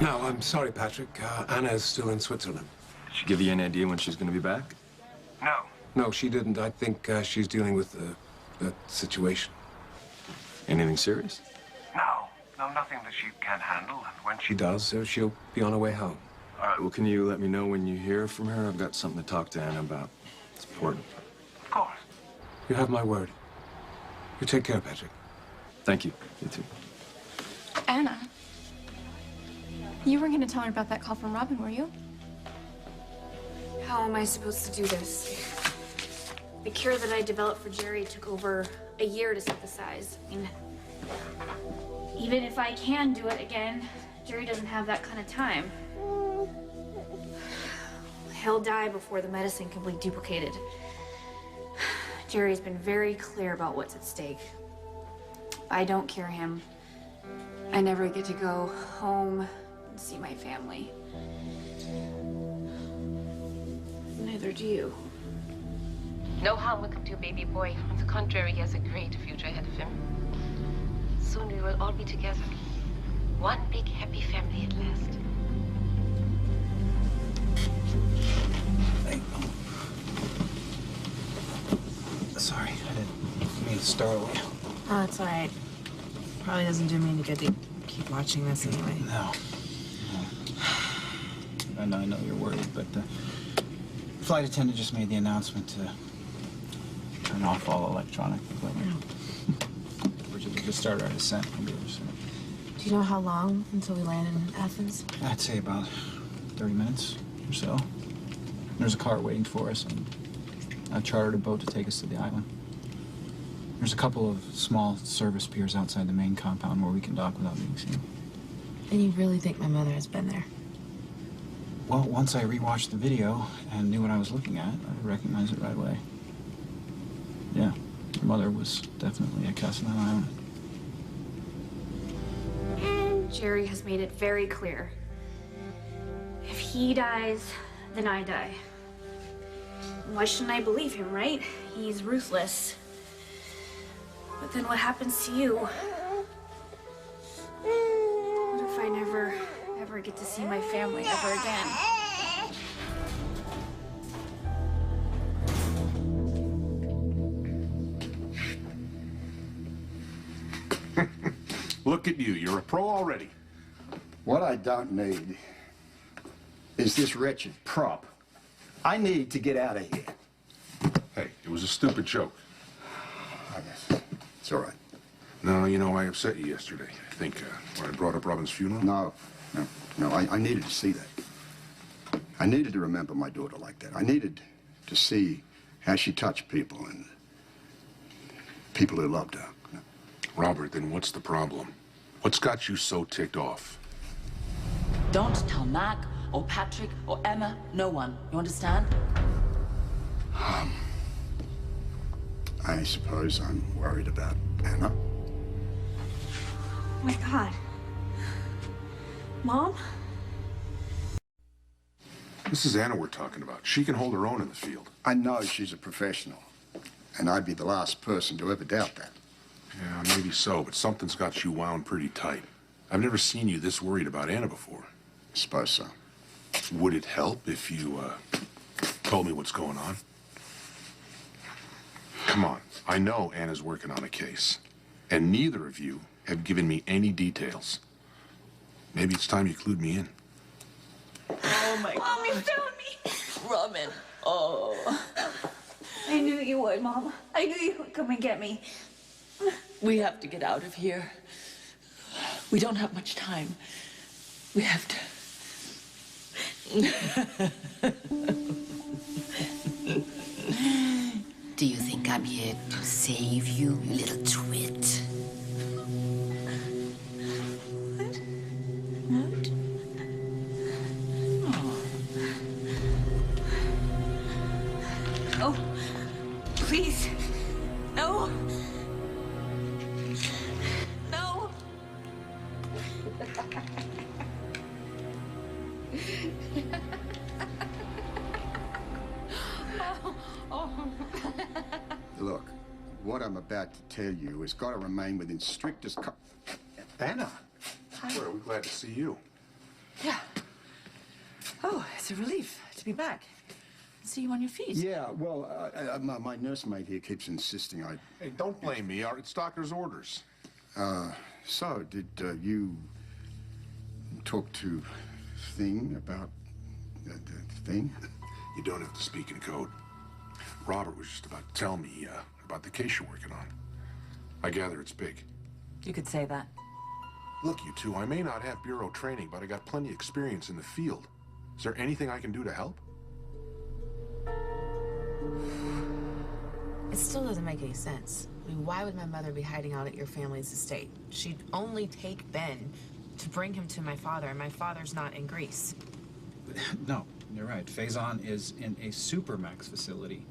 No, I'm sorry, Patrick. Anna's still in Switzerland. Did she give you any idea when she's going to be back? No. No, she didn't. I think she's dealing with that situation. Anything serious? No. No, nothing that she can't handle. And when she does, she'll be on her way home. All right, well, can you let me know when you hear from her? I've got something to talk to Anna about. It's important. Of course. You have my word. You take care, Patrick. Thank you. You too. Anna, you weren't going to tell her about that call from Robin, were you? How am I supposed to do this? The cure that I developed for Jerry took over a year to synthesize. I mean, even if I can do it again, Jerry doesn't have that kind of time. He'll die before the medicine can be duplicated. Jerry's been very clear about what's at stake. If I don't cure him, I never get to go home and see my family. Neither do you. No harm will come to your baby boy. On the contrary, he has a great future ahead of him. Soon we will all be together. One big happy family at last. Hey, sorry, I didn't mean to startle you. Oh, it's all right. Probably doesn't do me any good to keep watching this anyway. No. I know you're worried, but the flight attendant just made the announcement to turn off all electronic equipment. We just started our descent. Do you know how long until we land in Athens? I'd say about 30 minutes or so. There's a car waiting for us, and I've chartered a boat to take us to the island. There's a couple of small service piers outside the main compound where we can dock without being seen. And you really think my mother has been there? Well, once I rewatched the video and knew what I was looking at, I recognized it right away. Yeah, your mother was definitely at Castellan Island. Jerry has made it very clear. If he dies, then I die. Why shouldn't I believe him, right? He's ruthless. But then what happens to you? What if I never get to see my family ever again? Look at you. You're a pro already. What I don't need is this wretched prop. I need to get out of here. Hey, it was a stupid joke. I guess. It's all right. No, you know, I upset you yesterday. I think when I brought up Robin's funeral. No, I needed to see that. I needed to remember my daughter like that. I needed to see how she touched people and people who loved her. Robert, then what's the problem? What's got you so ticked off? Don't tell Mac or Patrick or Emma, no one. You understand? I suppose I'm worried about Anna. Oh my God. Mom? This is Anna we're talking about. She can hold her own in the field. I know she's a professional, and I'd be the last person to ever doubt that. Yeah, maybe so, but something's got you wound pretty tight. I've never seen you this worried about Anna before. I suppose so. Would it help if you, told me what's going on? Come on. I know Anna's working on a case, and neither of you have given me any details. Maybe it's time you clued me in. Oh, my God. Mom, you found me! Robin. Oh. I knew you would, Mom. I knew you would come and get me. We have to get out of here. We don't have much time. We have to... Do you think I'm here to save you, you little twit? What? Oh, please. No. No. Look, what I'm about to tell you has got to remain within strictest Anna. Well, we're glad to see you. Yeah. Oh, it's a relief to be back. See you on your feet. Yeah, well, my nursemaid here keeps insisting I... Hey, don't blame me. It's doctor's orders. So, did you talk to Thing about the thing? You don't have to speak in code. Robert was just about to tell me about the case you're working on. I gather it's big. You could say that. Look, you two, I may not have bureau training, but I got plenty of experience in the field. Is there anything I can do to help? It still doesn't make any sense. I mean, why would my mother be hiding out at your family's estate? She'd only take Ben to bring him to my father, and my father's not in Greece. No, you're right. Faison is in a supermax facility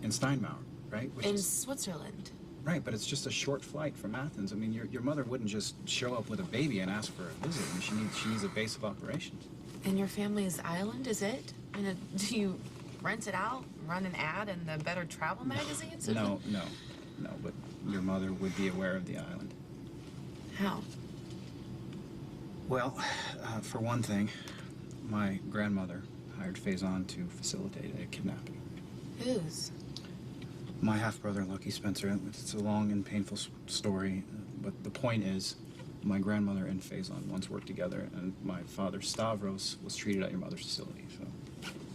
in Steinmauer, right? In Switzerland. Right, but it's just a short flight from Athens. I mean, your mother wouldn't just show up with a baby and ask for a visit. I mean, she needs a base of operations. And your family's island, is it? I mean, do you rent it out, run an ad in the Better Travel magazines? No, but your mother would be aware of the island. How? Well, for one thing, my grandmother hired Faison to facilitate a kidnapping. Whose? My half-brother, Lucky Spencer. It's a long and painful story, but the point is, my grandmother and Faison once worked together, and my father, Stavros, was treated at your mother's facility, so...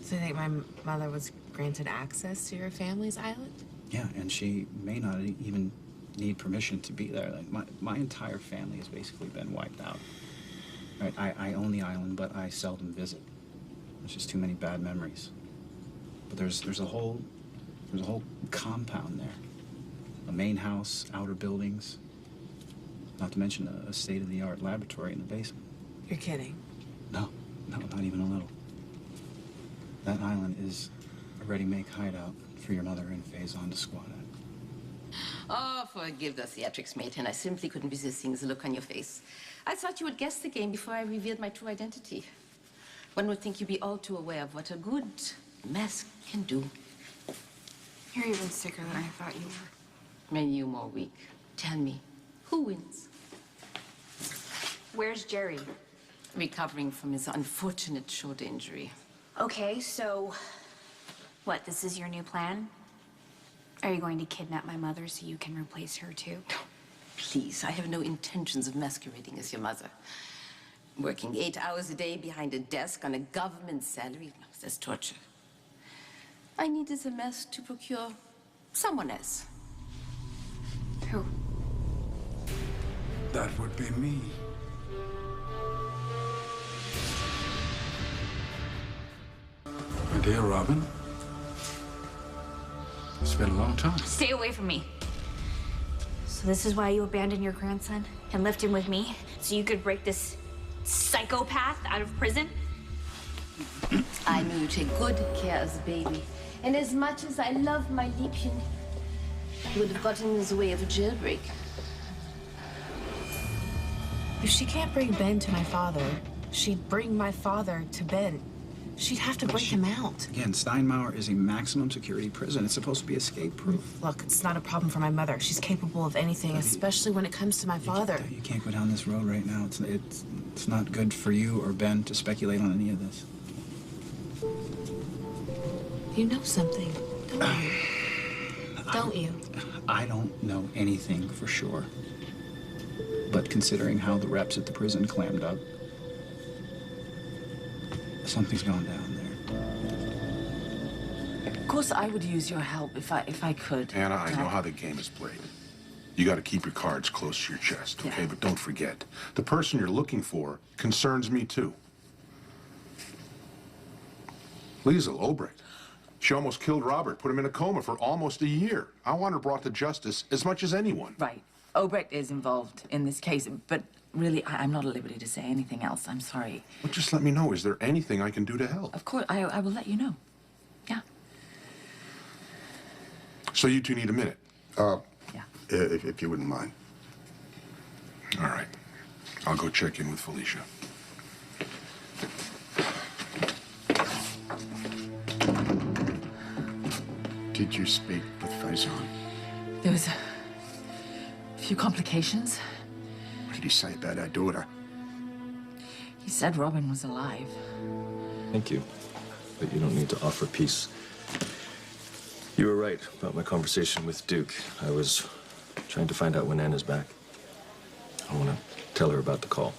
So you think my mother was granted access to your family's island? Yeah, and she may not even need permission to be there. Like, my entire family has basically been wiped out. Right, I own the island, but I seldom visit. There's just too many bad memories. But there's a whole compound there. A main house, outer buildings, not to mention a state-of-the-art laboratory in the basement. You're kidding. No, not even a little. That island is a ready-make hideout for your mother and Faison to squat at. Oh, forgive the theatrics, mate, and I simply couldn't resist seeing the look on your face. I thought you would guess the game before I revealed my true identity. One would think you'd be all too aware of what a good mask can do. You're even sicker than I thought you were. And you more weak. Tell me, who wins? Where's Jerry? Recovering from his unfortunate shoulder injury. Okay, so what, this is your new plan? Are you going to kidnap my mother so you can replace her too? Please, I have no intentions of masquerading as your mother. Working 8 hours a day behind a desk on a government salary, that's torture. I needed a mask to procure someone else. Who? That would be me. My dear Robin, it's been a long time. Stay away from me. So this is why you abandoned your grandson and left him with me? So you could break this psychopath out of prison? I knew you'd take good care of the baby. And as much as I love my Liebchen, he would have gotten in the way of a jailbreak. If she can't bring Ben to my father, she'd bring my father to Ben. She'd have to break him out. Again, Steinmauer is a maximum security prison. It's supposed to be escape-proof. Look, it's not a problem for my mother. She's capable of anything, especially when it comes to my father. You can't go down this road right now. It's not good for you or Ben to speculate on any of this. You know something, don't you? Don't you? I don't know anything for sure. But considering how the reps at the prison clammed up, something's gone down there. Of course, I would use your help if I could. Anna, I know how the game is played. You got to keep your cards close to your chest, okay? Yeah. But don't forget, the person you're looking for concerns me too. Liesl Obrecht. She almost killed Robert, put him in a coma for almost a year. I want her brought to justice as much as anyone. Right. Obrecht is involved in this case, but really, I'm not at liberty to say anything else. I'm sorry. Well, just let me know. Is there anything I can do to help? Of course, I will let you know. Yeah. So you two need a minute? Yeah. If you wouldn't mind. All right. I'll go check in with Felicia. Did you speak with Faison? There was a few complications. What did he say about our daughter? He said Robin was alive. Thank you. But you don't need to offer peace. You were right about my conversation with Duke. I was trying to find out when Anna's back. I want to tell her about the call.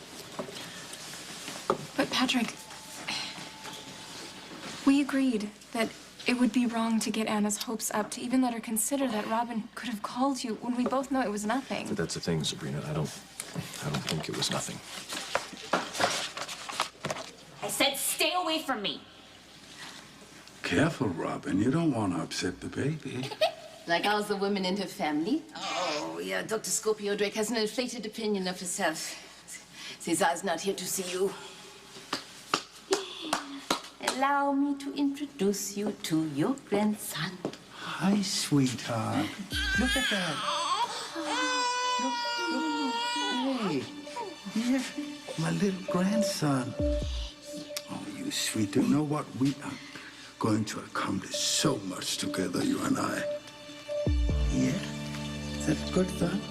But Patrick, we agreed that it would be wrong to get Anna's hopes up, to even let her consider that Robin could have called you when we both know it was nothing. But that's the thing, Sabrina. I don't think it was nothing. I said stay away from me. Careful, Robin. You don't want to upset the baby. Like all the women in her family. Oh, yeah, Dr. Scorpio Drake has an inflated opinion of herself. Cesar's not here to see you. Allow me to introduce you to your grandson. Hi, sweetheart. Look at that. Look. Hey, yeah, my little grandson. Oh, you sweet. You know what? We are going to accomplish so much together, you and I. Yeah? Is that good, son?